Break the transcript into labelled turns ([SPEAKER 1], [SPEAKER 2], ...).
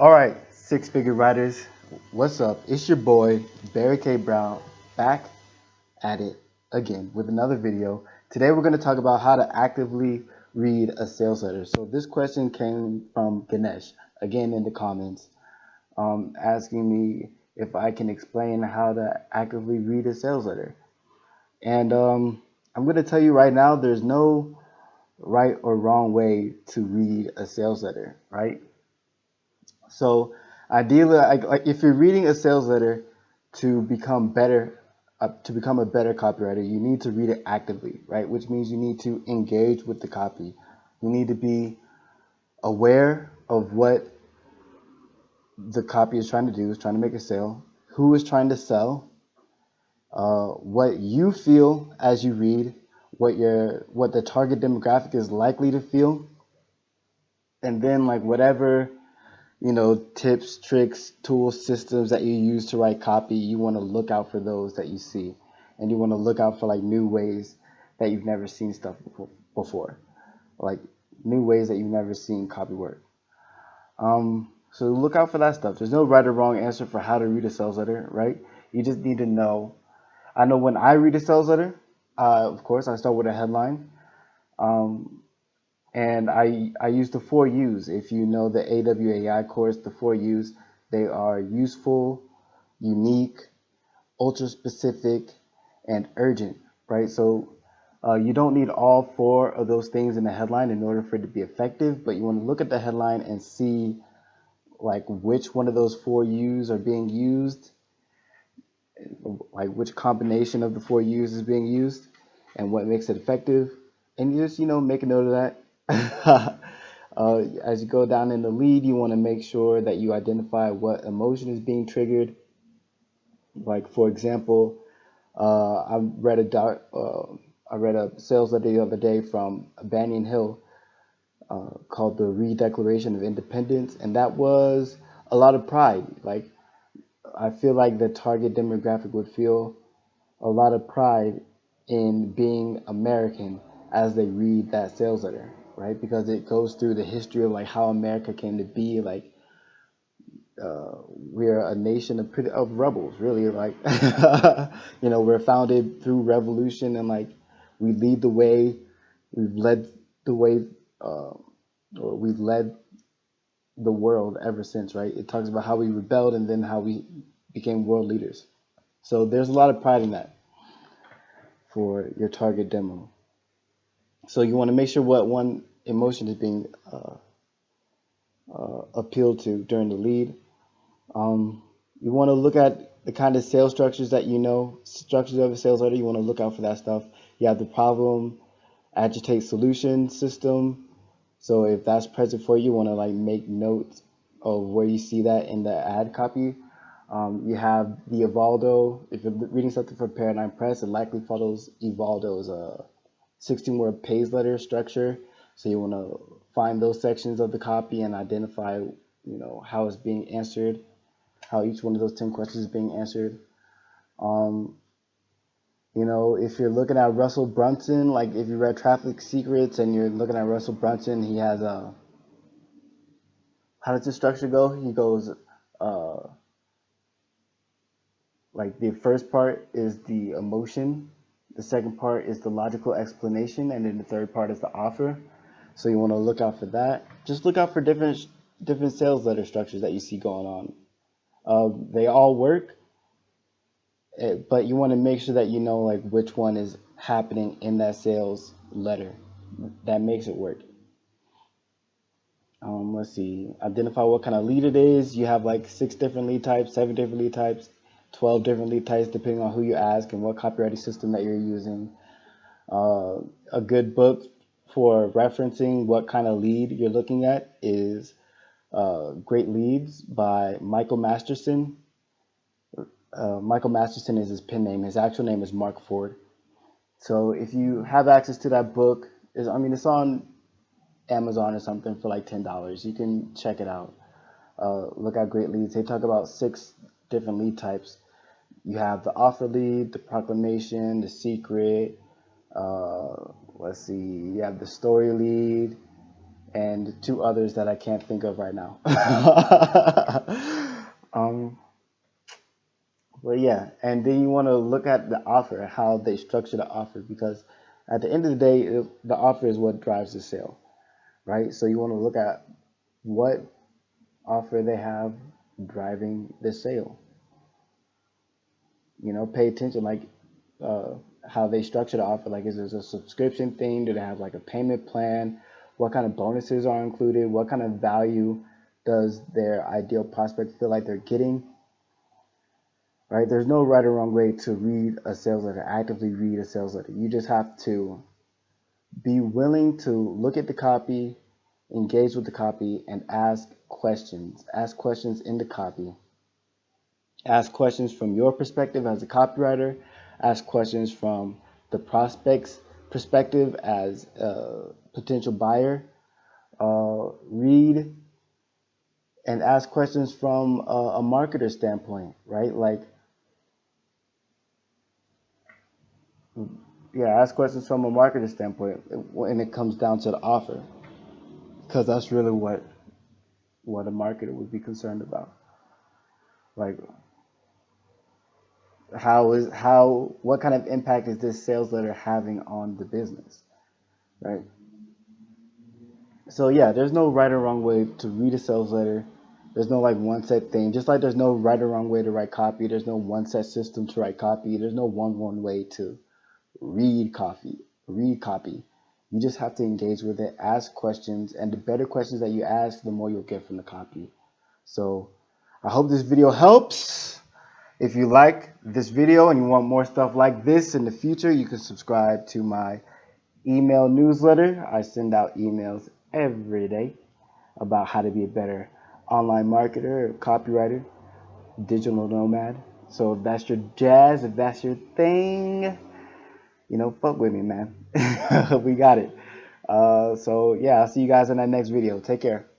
[SPEAKER 1] All right, six-figure writers, what's up? It's your boy Barry K. Brown back at it again with another video. Today we're going to talk about how to actively read a sales letter. So this question came from Ganesh again in the comments, asking me if I can explain how to actively read a sales letter. And I'm going to tell you right now, there's no right or wrong way to read a sales letter, right? So ideally, like if you're reading a sales letter to become better, to become a better copywriter, you need to read it actively, right? Which means you need to engage with the copy. You need to be aware of what the copy is trying to do, is trying to make a sale, who is trying to sell, what you feel as you read, what the target demographic is likely to feel, and then like whatever tips, tricks, tools, systems that you use to write copy, you want to look out for those that you see. And you want to look out for like new ways that you've never seen stuff before. Like new ways that you've never seen copy work. So look out for that stuff. There's no right or wrong answer for how to read a sales letter, right? You just need to know. I know when I read a sales letter, of course, I start with a headline. Um, and I use the four U's. If you know the AWAI course, the four U's, they are useful, unique, ultra specific, and urgent, right? So you don't need all four of those things in the headline in order for it to be effective, but you want to look at the headline and see like which one of those four U's are being used, like which combination of the four U's is being used, and what makes it effective. And you just make a note of that. As you go down in the lead, you want to make sure that you identify what emotion is being triggered. Like for example, I read a sales letter the other day from Banyan Hill called the Re-Declaration of Independence, and that was a lot of pride. Like I feel like the target demographic would feel a lot of pride in being American as they read that sales letter, right? Because it goes through the history of like how America came to be. Like we're a nation of rebels, really. Like we're founded through revolution, and like we lead the way. We've led the way, or we've led the world ever since, right? It talks about how we rebelled and then how we became world leaders. So there's a lot of pride in that for your target demo. So you want to make sure what one emotion is being appealed to during the lead. You want to look at the kind of sales structures that structures of a sales letter. You want to look out for that stuff. You have the problem, agitate, solution system. So if that's present for you, you want to like make notes of where you see that in the ad copy. You have the Evaldo. If you're reading something from Paradigm Press, it likely follows Evaldo's 16-word page letter structure. So you want to find those sections of the copy and identify, how it's being answered, how each one of those 10 questions is being answered. If you're looking at Russell Brunson, like if you read Traffic Secrets and you're looking at Russell Brunson, he has a, how does the structure go? He goes, like the first part is the emotion, the second part is the logical explanation, and then the third part is the offer. So you want to look out for that. Just look out for different sales letter structures that you see going on. They all work, but you want to make sure that you know like which one is happening in that sales letter that makes it work. Let's see. Identify what kind of lead it is. You have like 6 different lead types, 7 different lead types, 12 different lead types, depending on who you ask and what copywriting system that you're using. A good book for referencing what kind of lead you're looking at is Great Leads by Michael Masterson. Michael Masterson is his pen name. His actual name is Mark Ford. So if you have access to that book, it's on Amazon or something for like $10. You can check it out. Look at Great Leads. They talk about 6 different lead types. You have the offer lead, the proclamation, the secret. Let's see. You have the story lead, and two others that I can't think of right now. um, but yeah, and then you want to look at the offer, how they structure the offer, because at the end of the day, the offer is what drives the sale, right? So you want to look at what offer they have driving the sale. Pay attention, like uh, how they structure the offer. Like, is this a subscription thing? Do they have like a payment plan? What kind of bonuses are included? What kind of value does their ideal prospect feel like they're getting? Right? There's no right or wrong way to read a sales letter, actively read a sales letter. You just have to be willing to look at the copy, engage with the copy, and ask questions. Ask questions in the copy. Ask questions from your perspective as a copywriter. Ask questions from the prospect's perspective as a potential buyer. Read and ask questions from a marketer standpoint, right? Like, yeah, ask questions from a marketer standpoint when it comes down to the offer, because that's really what a marketer would be concerned about. Like, what kind of impact is this sales letter having on the business, right? So yeah, there's no right or wrong way to read a sales letter. There's no like one set thing. Just like there's no right or wrong way to write copy. There's no one set system to write copy. There's no one way to read copy. Read copy. You just have to engage with it, ask questions, and the better questions that you ask, the more you'll get from the copy. So I hope this video helps. If you like this video and you want more stuff like this in the future, you can subscribe to my email newsletter. I send out emails every day about how to be a better online marketer, copywriter, digital nomad. So if that's your jazz, if that's your thing, fuck with me, man. We got it. So yeah, I'll see you guys in that next video. Take care.